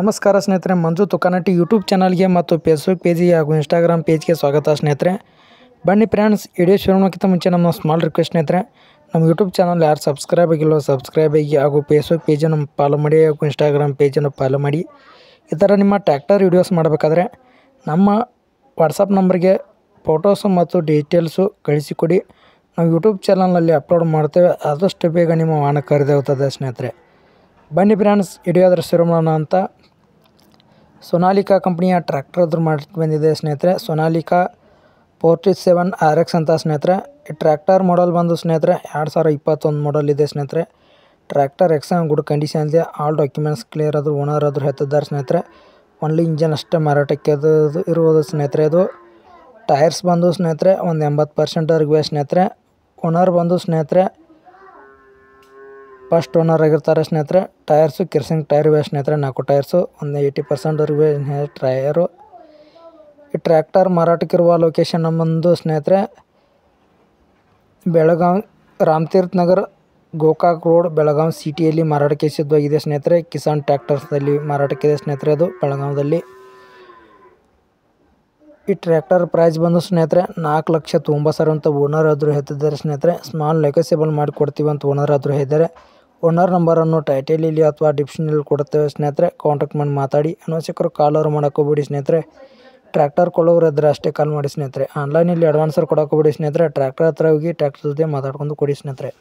ನಮಸ್ಕಾರ ಸ್ನೇಹಿತರೆ, ಮಂಜು ತುಕಾನಟ್ಟಿ ಯೂಟ್ಯೂಬ್ ಚಾನಲ್ಗೆ ಮತ್ತು ಫೇಸ್ಬುಕ್ ಪೇಜಿಗೆ ಹಾಗೂ ಇನ್ಸ್ಟಾಗ್ರಾಮ್ ಪೇಜ್ಗೆ ಸ್ವಾಗತ ಸ್ನೇಹಿತರೆ. ಬನ್ನಿ ಫ್ರೆಂಡ್ಸ್, ವಿಡಿಯೋ ಶುರು ಮಾಡೋಕ್ಕಿಂತ ಮುಂಚೆ ನಮ್ಮ ಸ್ಮಾಲ್ ರಿಕ್ವೆಸ್ಟ್ ಸ್ನೇಹಿತರೆ, ನಮ್ಮ ಯೂಟ್ಯೂಬ್ ಚಾನಲ್ ಯಾರು ಸಬ್ಸ್ಕ್ರೈಬ್ ಆಗಿಲ್ಲೋ ಸಬ್ಸ್ಕ್ರೈಬ್ ಆಗಿ ಹಾಗೂ ಫೇಸ್ಬುಕ್ ಪೇಜನ್ನು ಫಾಲೋ ಮಾಡಿ ಹಾಗೂ ಇನ್ಸ್ಟಾಗ್ರಾಮ್ ಪೇಜನ್ನು ಫಾಲೋ ಮಾಡಿ. ಈ ಥರ ನಿಮ್ಮ ಟ್ರ್ಯಾಕ್ಟರ್ ವೀಡಿಯೋಸ್ ಮಾಡಬೇಕಾದ್ರೆ ನಮ್ಮ ವಾಟ್ಸಪ್ ನಂಬರ್ಗೆ ಫೋಟೋಸು ಮತ್ತು ಡೀಟೇಲ್ಸು ಕಳಿಸಿಕೊಡಿ. ನಾವು ಯೂಟ್ಯೂಬ್ ಚಾನಲ್ನಲ್ಲಿ ಅಪ್ಲೋಡ್ ಮಾಡ್ತೇವೆ. ಆದಷ್ಟು ಬೇಗ ನಿಮ್ಮ ವಾಹನ ಖರೀದಿಯಾಗುತ್ತದೆ ಸ್ನೇಹಿತರೆ. ಬನ್ನಿ ಫ್ರೆಂಡ್ಸ್, ವಿಡಿಯೋದ್ರ ಶುರು ಮಾಡೋಣ ಅಂತ. ಸೋನಾಲಿಕಾ ಕಂಪ್ನಿಯ ಟ್ರ್ಯಾಕ್ಟರ್ ಮಾಡಿ ಬಂದಿದೆ ಸ್ನೇಹಿತರೆ. ಸೋನಾಲಿಕಾ 47 RX ಅಂತ ಸ್ನೇಹಿತರೆ. ಈ ಟ್ರ್ಯಾಕ್ಟರ್ ಮಾಡಲ್ ಬಂದು ಸ್ನೇಹಿತರೆ 2021 ಮಾಡಲ್ ಇದೆ ಸ್ನೇಹಿತರೆ. ಟ್ರ್ಯಾಕ್ಟರ್ ಎಕ್ಸಲೆಂಟ್ ಗುಡ್ ಕಂಡೀಷನ್ ಇದೆ. ಆಲ್ ಡಾಕ್ಯುಮೆಂಟ್ಸ್ ಕ್ಲಿಯರ್ ಆದರೂ ಓನರ್ ಆದರೂ ಹೇಳ್ತಿದ್ದಾರೆ ಸ್ನೇಹಿತರೆ. ಒನ್ಲಿ ಇಂಜನ್ ಅಷ್ಟೇ ಮಾರಾಟಕ್ಕೆ ಇರುವುದು ಸ್ನೇಹಿತರೆ. ಇದು ಟೈರ್ಸ್ ಬಂದು ಸ್ನೇಹಿತರೆ ಒಂದು 80% ಸ್ನೇಹಿತರೆ. ಓನರ್ ಬಂದು ಸ್ನೇಹಿತರೆ ಫಸ್ಟ್ ಓನರ್ ಆಗಿರ್ತಾರೆ ಸ್ನೇಹಿತರೆ. ಟೈರ್ಸು ಕಿರ್ಸಿಂಗ್ ಟೈರ್ ಇವೆ ಸ್ನೇಹಿತರೆ. 4 ಟೈರ್ಸು ಒಂದು 80% ಟೈರು. ಈ ಟ್ರ್ಯಾಕ್ಟರ್ ಮಾರಾಟಕ್ಕಿರುವ ಲೊಕೇಶನ್ ಬಂದು ಸ್ನೇಹಿತರೆ ಬೆಳಗಾವಿ ರಾಮತೀರ್ಥ ನಗರ್ ಗೋಕಾಕ್ ರೋಡ್ ಬೆಳಗಾವಿ ಸಿಟಿಯಲ್ಲಿ ಮಾರಾಟಕ್ಕೆ ಸಿದ್ಧವಾಗಿದೆ ಸ್ನೇಹಿತರೆ. ಕಿಸಾನ್ ಟ್ರ್ಯಾಕ್ಟರ್ಸ್ದಲ್ಲಿ ಮಾರಾಟಕ್ಕಿದೆ ಸ್ನೇಹಿತರೆ. ಅದು ಬೆಳಗಾವಿಯಲ್ಲಿ. ಈ ಟ್ರ್ಯಾಕ್ಟರ್ ಪ್ರೈಸ್ ಬಂದು ಸ್ನೇಹಿತರೆ 4,90,000 ಅಂತ ಓನರ್ ಆದರೂ ಹೇಳ್ತಿದ್ದಾರೆ ಸ್ನೇಹಿತರೆ. ಸ್ಮಾಲ್ ನೆಗೋಸಿಯಬಲ್ ಮಾಡಿ ಕೊಡ್ತೀವಿ ಅಂತ ಓನರ್ ಆದರೂ ಹೇಳಿದ್ದಾರೆ. ಓನರ್ ನಂಬರನ್ನು ಟೈಟಲಲ್ಲಿ ಅಥವಾ ಡಿಸ್ಕ್ರಿಪ್ಷನಲ್ಲಿ ಕೊಡುತ್ತೇವೆ ಸ್ನೇಹಿತರೆ. ಕಾಂಟ್ಯಾಕ್ಟ್ ಮಾಡಿ ಮಾತಾಡಿ. ಅನವಶ್ಯಕರು ಕಾಲ್ ಅವರು ಮಾಡೋಕ್ಕೋಗ್ಬೇಡಿ ಸ್ನೇಹಿತರೆ. ಟ್ರ್ಯಾಕ್ಟರ್ ಕೊಳ್ಳೋರು ಇದ್ದರೆ ಅಷ್ಟೇ ಕಾಲ್ ಮಾಡಿ ಸ್ನೇಹಿತರೆ. ಆನ್ಲೈನಲ್ಲಿ ಅಡ್ವಾನ್ಸರ್ ಕೊಡೋಕ್ಕೋಗ್ಬೇಡಿ ಸ್ನೇಹಿತರೆ. ಟ್ರ್ಯಾಕ್ಟರ್ ಹತ್ರ ಹೋಗಿ ಟ್ರ್ಯಾಕ್ಟರ್ ಜೊತೆ ಮಾತಾಡ್ಕೊಂಡು ಕೊಡಿ ಸ್ನೇಹಿತರೆ.